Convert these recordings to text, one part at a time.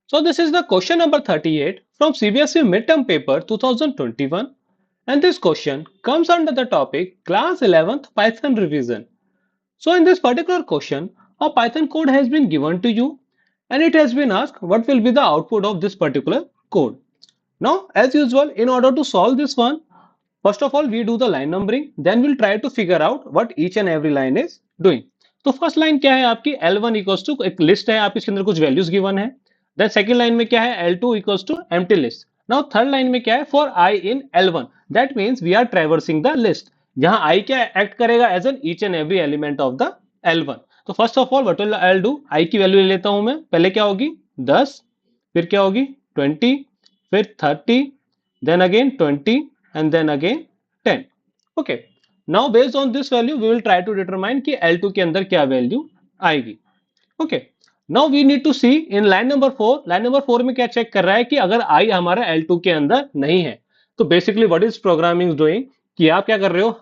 So this is the question number 38 from CBSE midterm paper 2021, and this question comes under the topic class 11th Python revision. So in this particular question, a Python code has been given to you and it has been asked what will be the output of this particular code. Now as usual, in order to solve this one, first of all we do the line numbering, then we'll try to figure out what each and every line is doing. तो first line क्या है आपकी L1 equals to एक list है आपके, इसके अंदर कुछ वैल्यूज गिवन है. देन सेकंड लाइन में क्या है L2 equals to empty list. Now third line में क्या है for I in L1, that means we are traversing the list. जहां I क्या एक्ट करेगा as an each and every element of the L1. तो first of all what will I do, I की value ले लेता हूं मैं. पहले क्या होगी 10, फिर क्या होगी 20, फिर 30, then again 20 and then again 10. Okay, now based on this value we will try to determine कि L2 के अंदर क्या वैल्यू आएगी. Okay, now we need to see in line number 4. line number 4 में क्या चेक कर रहा है कि अगर I हमारा L2 के अंदर नहीं है तो basically what is programming doing कि आप क्या कर रहे हो,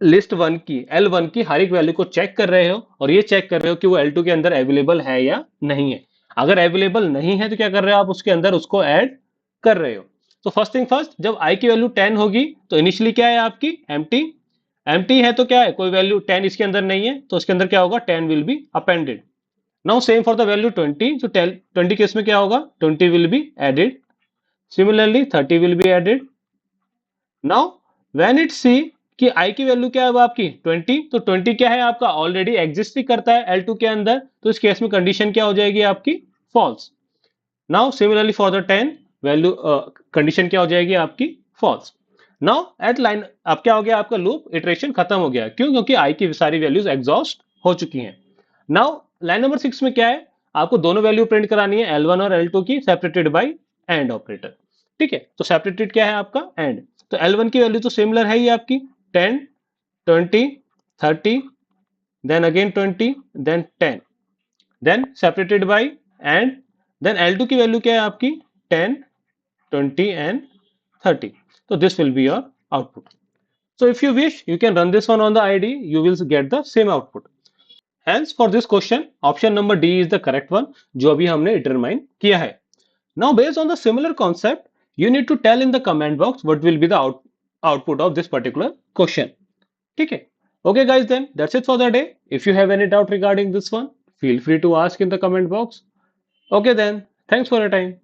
लिस्ट 1 की L1 की हर एक वैल्यू को चेक कर रहे हो और ये चेक कर रहे हो कि वो L2 के अंदर अवेलेबल है या नहीं है. अगर अवेलेबल नहीं है तो क्या कर रहे हो आप उसके अंदर उसको ऐड कर रहे हो. तो फर्स्ट थिंग फर्स्ट, जब I की वैल्यू 10 होगी तो इनिशियली क्या है आपकी एम्प्टी. एम्प्टी है तो क्या है, कोई वैल्यू 10 इसके अंदर नहीं है तो इसके अंदर क्या होगा 10 will be appended. Now same for the value 20. तो 20 केस में क्या होगा 20 will be added. Similarly 30 will be added. Now when it sees कि I की वैल्यू क्या है आपकी 20, तो 20 क्या है आपका ऑलरेडी एग्जिस्ट ही करता है L2 के अंदर, तो इस केस में कंडीशन क्या हो जाएगी आपकी false. Now similarly for the 10 value condition क्या हो जाएगी आपकी फॉल्स. नाउ एट लाइन अब क्या हो गया आपका लूप इटरेशन खत्म हो गया. क्यों, क्योंकि I की सारी वैल्यूज एग्जॉस्ट हो चुकी हैं. नाउ लाइन नंबर 6 में क्या है, आपको दोनों वैल्यू प्रिंट करानी है L1 और L2 की सेपरेटेड बाय एंड ऑपरेटर. ठीक है, तो सेपरेटेड क्या है आपका एंड. तो L1 की वैल्यू तो सिमिलर है ही आपकी 10, 20, 30, then again 20, then 10, then separated by end, then L2 की वैल्यू क्या है आपकी 10, 20 and 30. So this will be your output. So if you wish, you can run this one on the IDE, you will get the same output. Hence for this question, option number D is the correct one, जो अभी हमने determine किया है. Now based on the similar concept, you need to tell in the comment box what will be the output of this particular question. ठीक है? Okay guys, then that's it for the day. If you have any doubt regarding this one, feel free to ask in the comment box. Okay then, thanks for your time.